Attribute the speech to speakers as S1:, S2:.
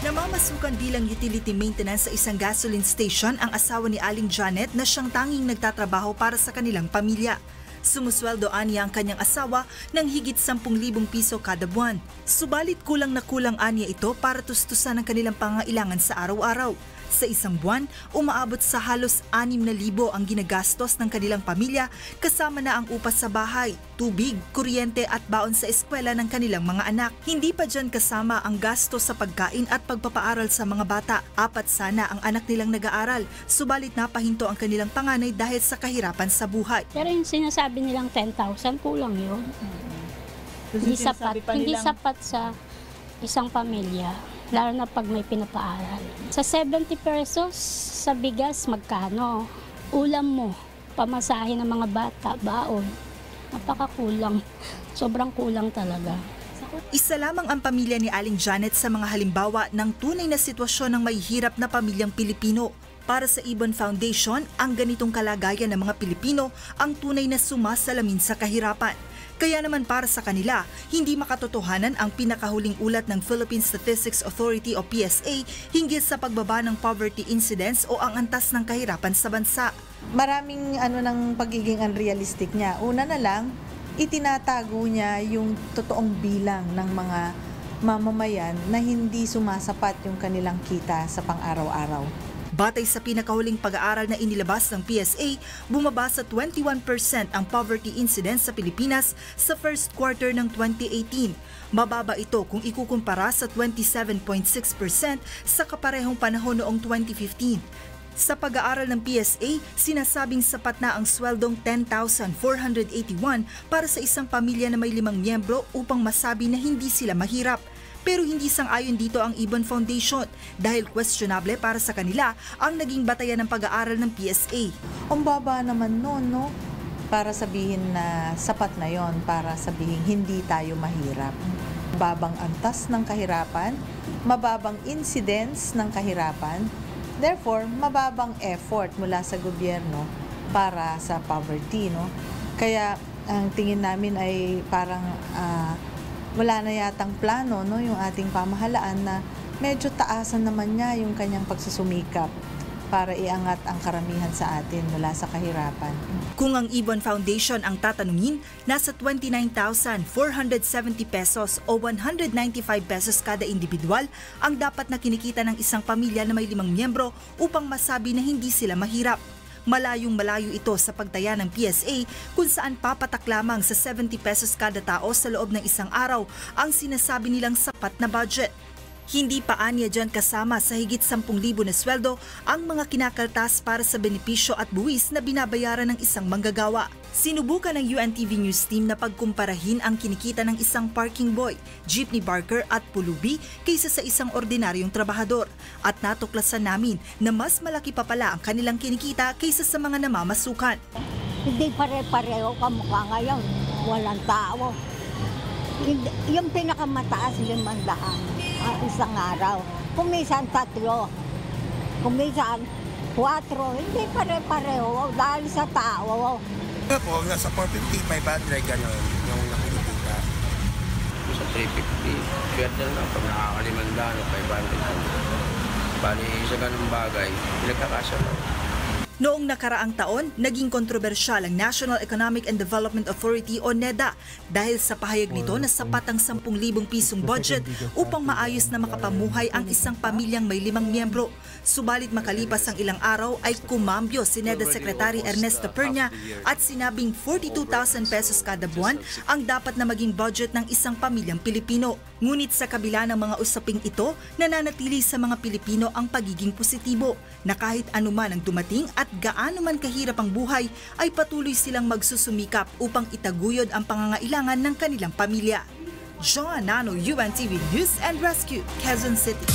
S1: Namamasukan bilang utility maintenance sa isang gasoline station ang asawa ni Aling Janet na siyang tanging nagtatrabaho para sa kanilang pamilya. Sumusweldo aniya ang kanyang asawa ng higit 10,000 piso kada buwan. Subalit kulang na kulang aniya ito para tustusan ang kanilang pangailangan sa araw-araw. Sa isang buwan, umaabot sa halos 6,000 ang ginagastos ng kanilang pamilya kasama na ang upas sa bahay, tubig, kuryente at baon sa eskwela ng kanilang mga anak. Hindi pa dyan kasama ang gastos sa pagkain at pagpapaaral sa mga bata. 4 sana ang anak nilang nag-aaral, subalit napahinto ang kanilang panganay dahil sa kahirapan sa buhay.
S2: Pero yung sinasabi nilang 10,000, kulang yun. Hindi sapat sa isang pamilya. Lalo na pag may pinapaaral. Sa 70 pesos sa bigas, magkano? Ulam mo, pamasahe ng mga bata, baon. Napakakulang. Sobrang kulang talaga.
S1: Isa lamang ang pamilya ni Aling Janet sa mga halimbawa ng tunay na sitwasyon ng mahihirap na pamilyang Pilipino. Para sa Ibon Foundation, ang ganitong kalagayan ng mga Pilipino ang tunay na sumasalamin sa kahirapan. Kaya naman para sa kanila, hindi makatotohanan ang pinakahuling ulat ng Philippine Statistics Authority o PSA hinggil sa pagbaba ng poverty incidence o ang antas ng kahirapan sa bansa.
S3: Maraming ng pagiging unrealistic niya. Una na lang, itinatago niya yung totoong bilang ng mga mamamayan na hindi sumasapat yung kanilang kita sa pang-araw-araw.
S1: Batay sa pinakahuling pag-aaral na inilabas ng PSA, bumaba sa 21% ang poverty incidence sa Pilipinas sa first quarter ng 2018. Mababa ito kung ikukumpara sa 27.6% sa kaparehong panahon noong 2015. Sa pag-aaral ng PSA, sinasabing sapat na ang sweldong 10,481 para sa isang pamilya na may 5 miyembro upang masabi na hindi sila mahirap. Pero hindi sang-ayon dito ang Ibon Foundation dahil questionable para sa kanila ang naging batayan ng pag-aaral ng PSA.
S3: Ang baba naman noon, no? Para sabihin na sapat na yon, para sabihin hindi tayo mahirap. Mababang antas ng kahirapan, mababang incidence ng kahirapan, therefore mababang effort mula sa gobyerno para sa poverty, no? Kaya ang tingin namin ay parang wala na yatang plano, no, yung ating pamahalaan na medyo taasan naman niya yung kanyang pagsusumikap para iangat ang karamihan sa atin mula sa kahirapan.
S1: Kung ang Ibon Foundation ang tatanungin, nasa 29,470 pesos o 195 pesos kada individual ang dapat na kinikita ng isang pamilya na may 5 miyembro upang masabi na hindi sila mahirap. Malayong-malayo ito sa pagtaya ng PSA kung saan papatak lamang sa 70 pesos kada tao sa loob ng isang araw ang sinasabi nilang sapat na budget. Hindi pa aniya dyan kasama sa higit 10,000 na sweldo ang mga kinakaltas para sa benepisyo at buwis na binabayaran ng isang manggagawa. Sinubukan ng UNTV News Team na pagkumparahin ang kinikita ng isang parking boy, jeepney barker at pulubi kaysa sa isang ordinaryong trabahador. At natuklasan namin na mas malaki pa pala ang kanilang kinikita kaysa sa mga namamasukan.
S4: Hindi pare-pareho kamukha ngayon. Walang tao. Yung pinakamataas 500 isang araw. Kumisan 3, kumisan 4, hindi pare-pareho dahil sa tao.
S5: Po, nasa 450, 500 gano'n yung nakinikita.
S6: Sa 350, swerte na pag nakakalimandaan o 500. Bali, sa ganung bagay, pinagkakasya lang.
S1: Noong nakaraang taon, naging kontrobersyal ang National Economic and Development Authority o NEDA dahil sa pahayag nito na sapat ang 10,000 pisong budget upang maayos na makapamuhay ang isang pamilyang may 5 miyembro. Subalit makalipas ang ilang araw ay kumambyo si NEDA Secretary Ernesto Perña at sinabing 42,000 pesos kada buwan ang dapat na maging budget ng isang pamilyang Pilipino. Ngunit sa kabila ng mga usaping ito, nananatili sa mga Pilipino ang pagiging positibo na kahit anuman ang dumating at gaano man kahirap ang buhay ay patuloy silang magsusumikap upang itaguyod ang pangangailangan ng kanilang pamilya. Joan Nano, UNTV News and Rescue, Quezon City.